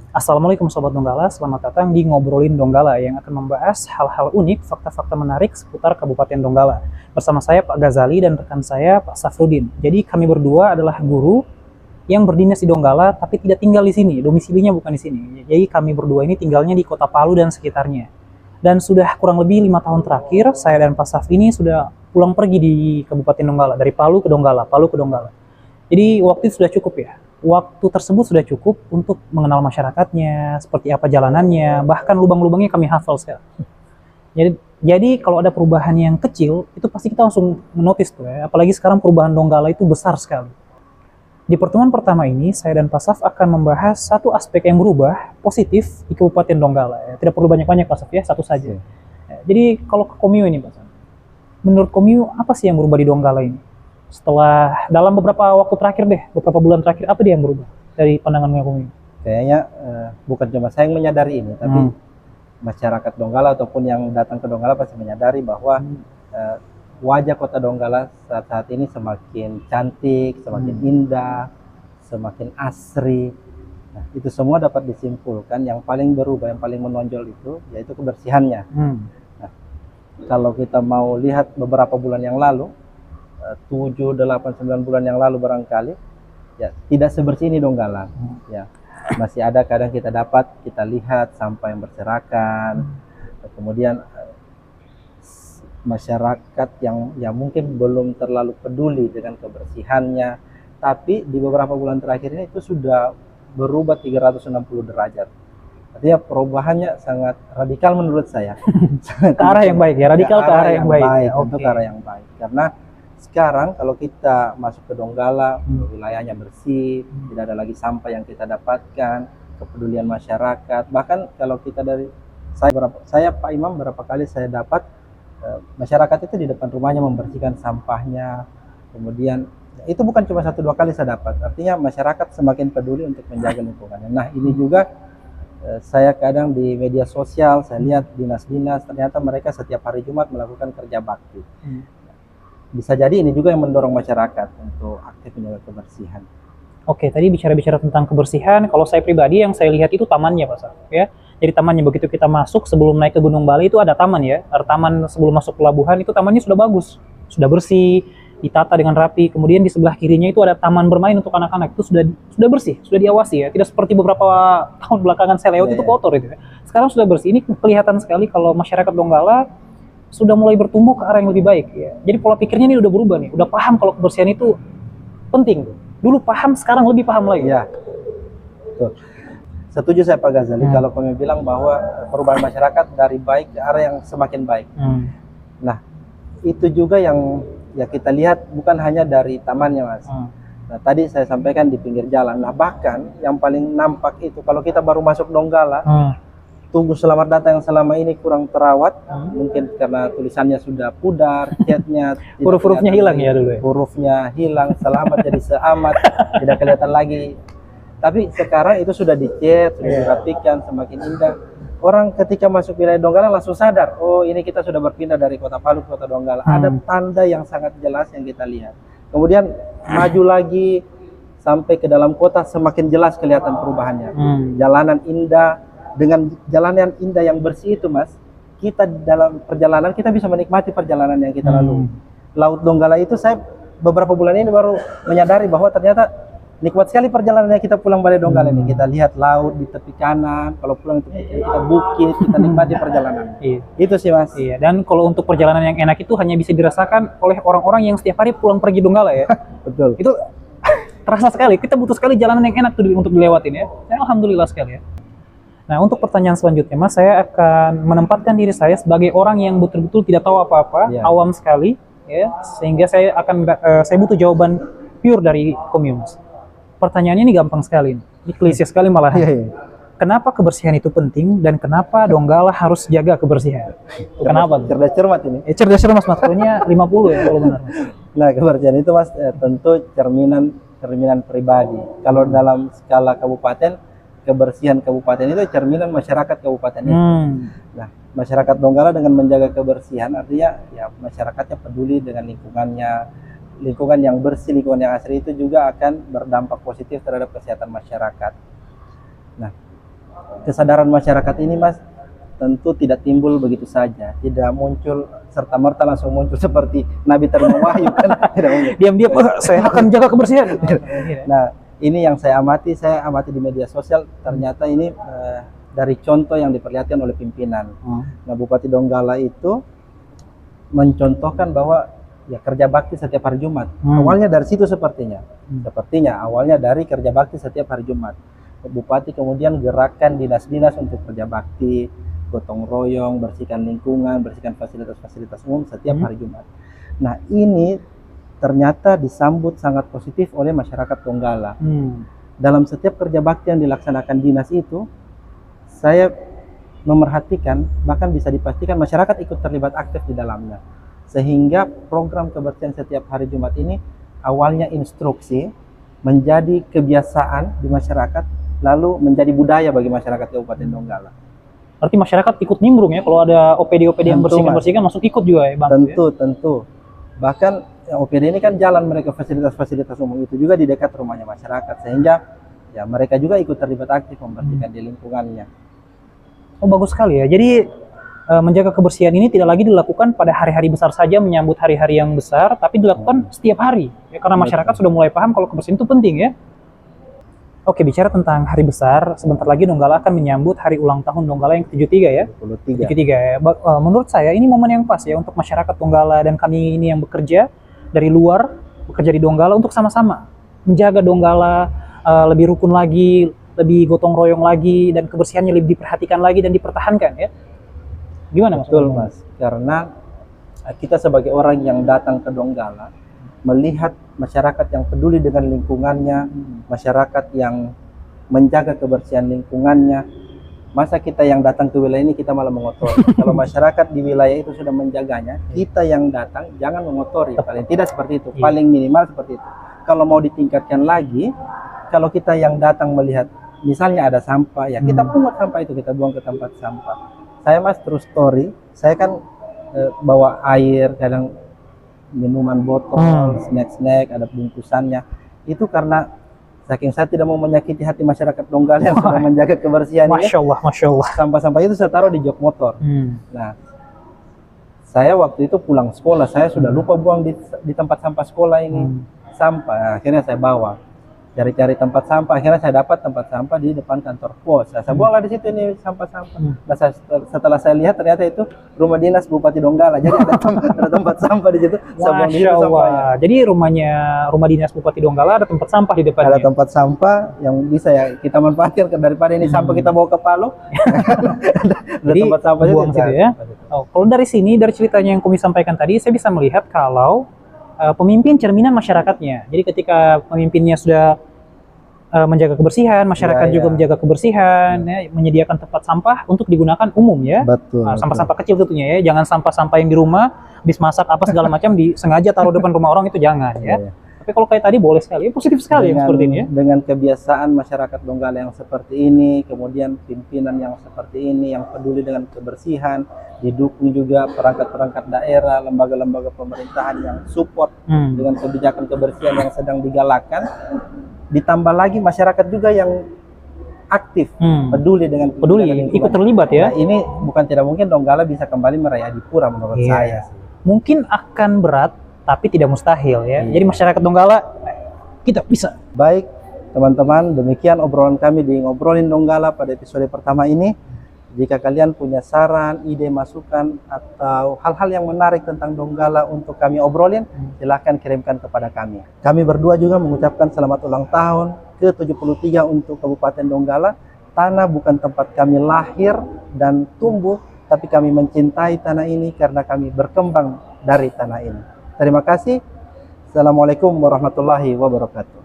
Assalamualaikum Sobat Donggala, selamat datang di Ngobrolin Donggala yang akan membahas hal-hal unik, fakta-fakta menarik seputar Kabupaten Donggala. Bersama saya Pak Ghazali dan rekan saya Pak Safrudin. Jadi kami berdua adalah guru yang berdinas di Donggala tapi tidak tinggal di sini, domisilinya bukan di sini. Jadi kami berdua ini tinggalnya di Kota Palu dan sekitarnya. Dan sudah kurang lebih 5 tahun terakhir, saya dan Pak Saf ini sudah pulang pergi di Kabupaten Donggala, dari Palu ke Donggala, Palu ke Donggala. Jadi waktu itu sudah cukup ya. Waktu tersebut sudah cukup untuk mengenal masyarakatnya, seperti apa jalanannya, bahkan lubang-lubangnya kami hafal sekali. Jadi kalau ada perubahan yang kecil, itu pasti kita langsung menotis tuh ya. Apalagi sekarang perubahan Donggala itu besar sekali. Di pertemuan pertama ini, saya dan Pak Saf akan membahas satu aspek yang berubah positif di Kabupaten Donggala. Ya. Tidak perlu banyak-banyak Pak Saf ya, satu saja. Ya, jadi kalau ke Komio ini Pak Saf, menurut Komio apa sih yang berubah di Donggala ini? Setelah dalam beberapa waktu terakhir deh, beberapa bulan terakhir, apa dia yang berubah dari pandangan Komio? Kayaknya bukan cuma saya yang menyadari ini, tapi masyarakat Donggala ataupun yang datang ke Donggala pasti menyadari bahwa wajah kota Donggala saat ini semakin cantik, semakin indah, semakin asri. Nah, itu semua dapat disimpulkan yang paling berubah, yang paling menonjol itu yaitu kebersihannya. Nah, kalau kita mau lihat beberapa bulan yang lalu, 7, 8, 9 bulan yang lalu barangkali, ya tidak sebersih ini Donggala. Ya, masih ada kadang kita lihat sampah yang berserakan, kemudian masyarakat yang mungkin belum terlalu peduli dengan kebersihannya, tapi di beberapa bulan terakhir ini itu sudah berubah 360 derajat. Artinya perubahannya sangat radikal menurut saya. Ke arah yang baik ya, radikal ke arah yang baik. Untuk ke arah yang baik. Karena sekarang kalau kita masuk ke Donggala, wilayahnya bersih, tidak ada lagi sampah yang kita dapatkan, kepedulian masyarakat. Bahkan kalau kita saya Pak Imam berapa kali saya dapat masyarakat itu di depan rumahnya membersihkan sampahnya. Kemudian itu bukan cuma 1-2 kali saya dapat. Artinya masyarakat semakin peduli untuk menjaga lingkungannya. Nah, ini juga saya kadang di media sosial saya lihat dinas-dinas ternyata mereka setiap hari Jumat melakukan kerja bakti. Bisa jadi ini juga yang mendorong masyarakat untuk aktif menjaga kebersihan. Oke, tadi bicara-bicara tentang kebersihan, kalau saya pribadi yang saya lihat itu tamannya Pak Saf, ya. Jadi tamannya begitu kita masuk sebelum naik ke Gunung Bali itu ada taman ya. Ada taman sebelum masuk pelabuhan itu tamannya sudah bagus, sudah bersih, ditata dengan rapi. Kemudian di sebelah kirinya itu ada taman bermain untuk anak-anak, itu sudah bersih, sudah diawasi ya. Tidak seperti beberapa tahun belakangan saya lewat itu kotor itu ya. Sekarang sudah bersih. Ini kelihatan sekali kalau masyarakat Donggala sudah mulai bertumbuh ke arah yang lebih baik ya. Jadi pola pikirnya ini udah berubah nih, udah paham kalau kebersihan itu penting. Dulu paham, sekarang lebih paham lagi. Ya, betul. Setuju saya Pak Ghazali kalau kami bilang bahwa perubahan masyarakat dari baik ke arah yang semakin baik. Nah, itu juga yang ya kita lihat bukan hanya dari tamannya Mas. Nah, tadi saya sampaikan di pinggir jalan. Nah, bahkan yang paling nampak itu kalau kita baru masuk Donggala, tunggu selamat datang yang selama ini kurang terawat, mungkin karena tulisannya sudah pudar, catnya huruf-hurufnya hilang ya dulu ya? Hurufnya hilang, selamat jadi seamat, tidak kelihatan lagi. Tapi sekarang itu sudah dicat, sudah dirapikan, semakin indah. Orang ketika masuk wilayah Donggala langsung sadar, oh ini kita sudah berpindah dari Kota Palu ke Kota Donggala. Ada tanda yang sangat jelas yang kita lihat. Kemudian maju lagi sampai ke dalam kota, semakin jelas kelihatan perubahannya. Jalanan indah, dengan jalanan indah yang bersih itu Mas, kita dalam perjalanan kita bisa menikmati perjalanan yang kita lalui. Laut Donggala itu saya beberapa bulan ini baru menyadari bahwa ternyata nikmat sekali perjalanan yang kita pulang balik Donggala ini. Kita lihat laut di tepi kanan, kalau pulang itu kita bukit, kita nikmati perjalanan. Itu sih Mas. Iya, dan kalau untuk perjalanan yang enak itu hanya bisa dirasakan oleh orang-orang yang setiap hari pulang pergi Donggala ya. Betul. Itu terasa sekali, kita butuh sekali jalanan yang enak tuh untuk dilewatin ya. Alhamdulillah sekali ya. Nah, untuk pertanyaan selanjutnya, Mas, saya akan menempatkan diri saya sebagai orang yang betul-betul tidak tahu apa-apa, awam sekali, ya, sehingga saya butuh jawaban pure dari Komio, Mas. Pertanyaannya ini gampang sekali, ini klise sekali malah. Kenapa kebersihan itu penting dan kenapa Donggala harus jaga kebersihan? Kenapa? Cerdas cermat ini. Cerdas cermat, Mas, maksudnya 50 ya kalau benar. Nah, kebersihan itu Mas tentu cerminan pribadi. Kalau dalam skala kabupaten, kebersihan kabupaten itu cerminan masyarakat kabupaten itu. Nah, masyarakat Donggala dengan menjaga kebersihan artinya ya masyarakatnya peduli dengan lingkungannya, lingkungan yang bersih, lingkungan yang asri itu juga akan berdampak positif terhadap kesehatan masyarakat. Nah, kesadaran masyarakat ini, Mas, tentu tidak timbul begitu saja, tidak muncul serta-merta langsung muncul seperti Nabi terima wahyu kan, tidak mungkin. Diam-diam, saya akan jaga kebersihan. Nah, ini yang saya amati di media sosial, ternyata ini dari contoh yang diperlihatkan oleh pimpinan. Nah, Bupati Donggala itu mencontohkan bahwa ya kerja bakti setiap hari Jumat. Awalnya dari situ sepertinya. Sepertinya awalnya dari kerja bakti setiap hari Jumat. Bupati kemudian gerakan dinas-dinas untuk kerja bakti, gotong royong, bersihkan lingkungan, bersihkan fasilitas-fasilitas umum setiap hari Jumat. Nah, ini ternyata disambut sangat positif oleh masyarakat Donggala. Dalam setiap kerja bakti yang dilaksanakan dinas itu, saya memerhatikan, bahkan bisa dipastikan masyarakat ikut terlibat aktif di dalamnya. Sehingga program kebersihan setiap hari Jumat ini awalnya instruksi, menjadi kebiasaan di masyarakat, lalu menjadi budaya bagi masyarakat Kabupaten Donggala. Berarti masyarakat ikut nimbrung ya, kalau ada OPD yang bersihkan langsung ikut juga ya Bang? Tentu. Bahkan ya, OPD ini kan jalan mereka fasilitas-fasilitas umum itu juga di dekat rumahnya masyarakat, sehingga ya mereka juga ikut terlibat aktif membersihkan di lingkungannya. Oh, bagus sekali ya. Jadi menjaga kebersihan ini tidak lagi dilakukan pada hari-hari besar saja menyambut hari-hari yang besar, tapi dilakukan setiap hari ya, karena masyarakat sudah mulai paham kalau kebersihan itu penting ya. Oke, bicara tentang hari besar, sebentar lagi Donggala akan menyambut hari ulang tahun Donggala yang ke-73 ya. 73 ya. Menurut saya ini momen yang pas ya untuk masyarakat Donggala dan kami ini yang bekerja dari luar, bekerja di Donggala untuk sama-sama menjaga Donggala lebih rukun lagi, lebih gotong royong lagi, dan kebersihannya lebih diperhatikan lagi dan dipertahankan ya. Gimana Mas? Betul Mas, karena kita sebagai orang yang datang ke Donggala melihat masyarakat yang peduli dengan lingkungannya, masyarakat yang menjaga kebersihan lingkungannya. Masa kita yang datang ke wilayah ini kita malah mengotori? Kalau masyarakat di wilayah itu sudah menjaganya, kita yang datang jangan mengotori. Paling tidak seperti itu, paling minimal seperti itu. Kalau mau ditingkatkan lagi, kalau kita yang datang melihat, misalnya ada sampah, ya kita pungut sampah itu, kita buang ke tempat sampah. Saya Mas, true story, saya kan bawa air, kadang minuman botol, snack-snack, ada bungkusannya. Itu karena saking saya tidak mau menyakiti hati masyarakat Donggala yang sudah menjaga kebersihan. Masya Allah. Sampah-sampah itu saya taruh di jok motor. Nah, saya waktu itu pulang sekolah, saya sudah lupa buang di tempat sampah sekolah ini. Sampah, akhirnya saya bawa. Cari-cari tempat sampah, akhirnya saya dapat tempat sampah di depan kantor pos. Saya buanglah di situ ini sampah-sampah. Nah, setelah saya lihat ternyata itu rumah dinas Bupati Donggala. Jadi ada tempat sampah di situ. Masya Allah. Jadi rumah dinas Bupati Donggala ada tempat sampah di depannya. Ada tempat sampah yang bisa ya kita manfaatkan daripada ini sampah kita bawa ke Palu. Jadi tempat sampah buang situ ya. Oh, kalau dari sini, dari ceritanya yang kami sampaikan tadi, saya bisa melihat kalau pemimpin cerminan masyarakatnya. Jadi ketika pemimpinnya sudah menjaga kebersihan, masyarakat juga menjaga kebersihan, ya, menyediakan tempat sampah untuk digunakan umum ya. Betul. Sampah-sampah kecil tentunya ya, jangan sampah-sampah yang di rumah, habis masak apa segala macam sengaja taruh depan rumah orang, itu jangan ya. Tapi kalau kayak tadi boleh sekali, positif sekali yang seperti ini ya. Dengan kebiasaan masyarakat Donggala yang seperti ini, kemudian pimpinan yang seperti ini, yang peduli dengan kebersihan, didukung juga perangkat-perangkat daerah, lembaga-lembaga pemerintahan yang support dengan kebijakan kebersihan yang sedang digalakkan, ditambah lagi masyarakat juga yang aktif, peduli ikut terlibat ya. Nah, ini bukan tidak mungkin Donggala bisa kembali meraih Adipura menurut saya. Mungkin akan berat, tapi tidak mustahil ya. Jadi masyarakat Donggala kita bisa. Baik teman-teman, demikian obrolan kami di Ngobrolin Donggala pada episode pertama ini. Jika kalian punya saran, ide, masukan, atau hal-hal yang menarik tentang Donggala untuk kami obrolin, silahkan kirimkan kepada kami. Kami berdua juga mengucapkan selamat ulang tahun ke-73 untuk Kabupaten Donggala. Tanah bukan tempat kami lahir dan tumbuh, tapi kami mencintai tanah ini karena kami berkembang dari tanah ini. Terima kasih. Assalamualaikum warahmatullahi wabarakatuh.